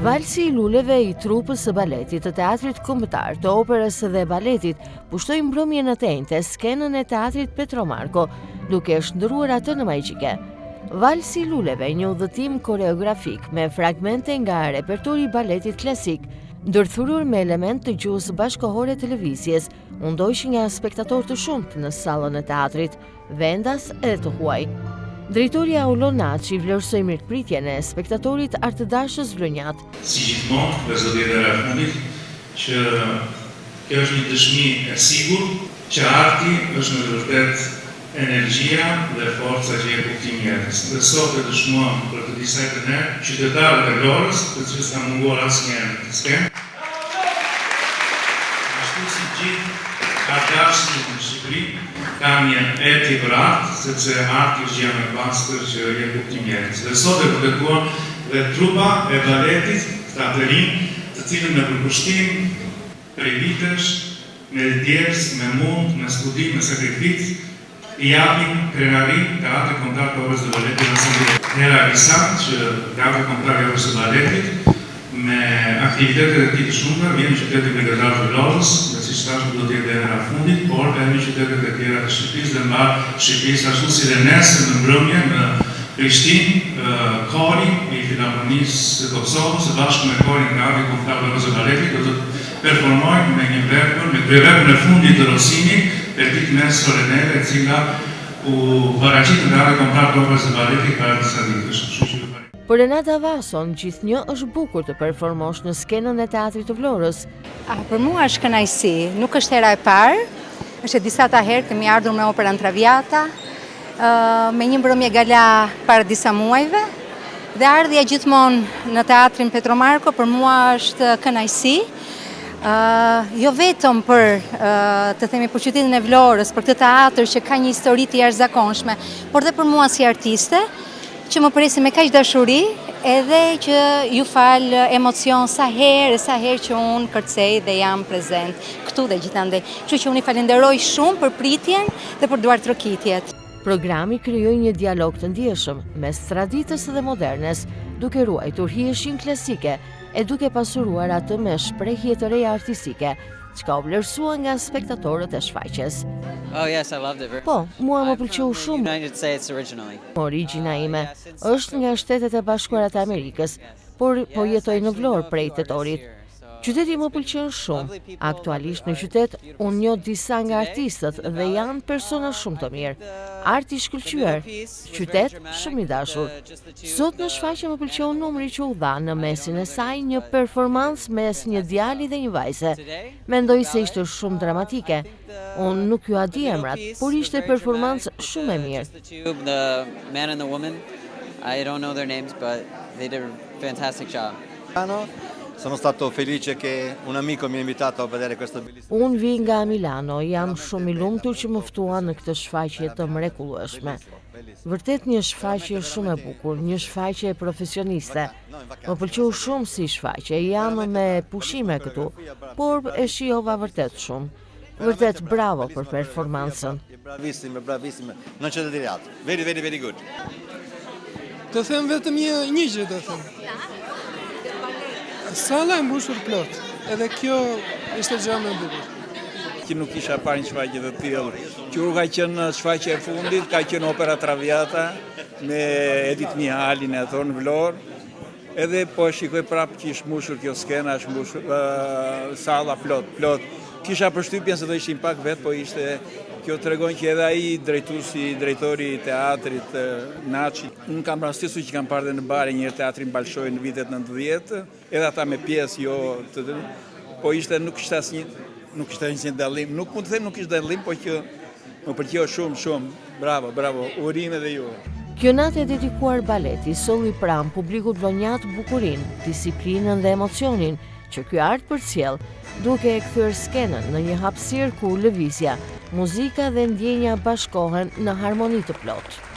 Valsi i luleve i trupës së baletit, të teatrit kombëtar, të operës dhe baletit pushtoi mbrëmjen e tenjte skenën e teatrit Petromarko, duke shndruar atë në magjike. Valsi i luleve, një udhëtim koreografik me fragmente nga repertori i baletit klasik, ndërthurur me element të gjuhës bashkohore televizies, u ndoqi nga spektatorë të shumtë në sallën e teatrit, vendas edhe të huaj. Drejtori Aulo Naçi vlerësoi mirëpritjen e spektatorit artëdashës vlonjat. Si gjithmonë, dhe zotëria e rafundit, që kjo është një dëshmi e sigurt që arti është në të vërtetë energjia dhe forca që jep kuptim jetës. Dhe sot e dëshmuam për të disa të ne, qytetarët e Vlorës, të cilës ka munguar asnjëherë në skenë. Ashtu si gjithë artëdashët në Shqipëri, kam një eti për artë, sepse arti është gjë më e pastër që jep kuptim jetës. Dhe sot e vërtetuam dhe trupa e baletit, teatrin, të cilën me përkushtim, prej vitesh, me djersë, me mund, me studim, me sakrificë, i japin krenarin Teatri Kombëtar të Operës së Baletit në Santiago. Hera Isan, që Teatri Kombëtar të Operës së Baletit, me aktivitetet e tij të shumta, vjen në qytetin Mbretërar të Vlorës, dhe siç thash do të jetë në fundit, por edhe në qytetet e tjera të Shqipërisë dhe mbar Shqipërisë, ashtu si dhe nesër në mbrëmje në Prishtinë, kori i Filharmonisë së Kosovës së bashku me korin e Teatrit Kombëtar të Operës së Baletit do të performojnë me një vepër, me kryeveprën e fundit të Rosinit, për ditë mes solenele, e cila u paraqit në Teatrin Kombëtar të Operës së Baletit para disa ditësh. Për Renata Vason, gjithnjë është bukur të performosh në skenën e teatrit të Vlorës. Për mua është kënaqësi, nuk është hera e parë, është e disa herë kemi ardhur me operën Traviata, me një mbrëmje gala para disa muajve, dhe ardhja gjithmonë në teatrin Petromarko për mua është kënaqësi. Jo vetëm për të themi për qytetin e Vlorës, për këtë teatr që ka një histori të jashtëzakonshme, por dhe për mua si artiste, që më presi me kaq dashuri, edhe që ju fal emocion sa herë që unë kërcej dhe jam prezent këtu dhe gjithandej. Kështu që unë i falenderoj shumë për pritjen dhe për duartrokitjet. Programi krijoi një dialog të ndjeshëm mes traditës dhe modernes, duke ruajtur hijeshin klasike e duke pasuruar atë me shprehje të reja artistike, çka u vlerësua nga spektatorët e shfaqjes. Po, mua më pëlqeu shumë. Origjina ime është nga Shtetet e Bashkuara të Amerikës, por po jetoj në Vlorë prej tetorit. Qyteti më pëlqen shumë. Aktualisht në qytet unë njoh disa nga artistët dhe janë persona shumë të mirë. Arti i shkëlqyer, qytet shumë i dashur. Sot në shfaqje më pëlqeu numri që u dha në mesin e saj një performancë mes një djali dhe një vajze. Mendoj se ishte shumë dramatike. Unë nuk ju a di emrat, por ishte performancë shumë e mirë. Sono stato felice che un amico mi ha invitato a vedere questo bellissimo. Unë vi nga Milano, jam shumë i lumtur që më ftuan në këtë shfaqje të mrekullueshme. Vërtet një shfaqje shumë e bukur, një shfaqje profesioniste. Më pëlqeu shumë si shfaqje, jam me pushime këtu, por e shijova vërtet shumë. Vërtet bravo për performancën. Bravissime. Non c'è da dire altro. Very good. Të them vetëm një gjë të them. Sala e mbushur plot, edhe kjo ishte gjë më e bukur. Që nuk isha parë një shfaqje të tillë. Që ka qenë shfaqja e fundit, ka qenë opera Traviata me Edith Mihalin e thonë në Vlorë. Edhe po shikoj prapë që ishte mbushur kjo skena, është mbushur salla plot. Kisha përshtypjen se do ishin pak vet, po ishte kjo tregon që edhe ai drejtori i teatrit Naçi, unë kam rastisur që kam parë dhe në bare një teatrin Balshoi në vitet 90, edhe ata me pjesë po ishte nuk ishte asnjë dallim, nuk mund të them nuk ishte dallim, po që më pëlqeu shumë. Bravo, urime dhe ju. Kjo natë e dedikuar baletit solli pranë publikut vlonjat bukurinë, disiplinën dhe emocionin që ky art përcjell, duke e kthyer skenën në një hapësirë ku lëvizja, muzika dhe ndjenja bashkohen në harmoni të plotë.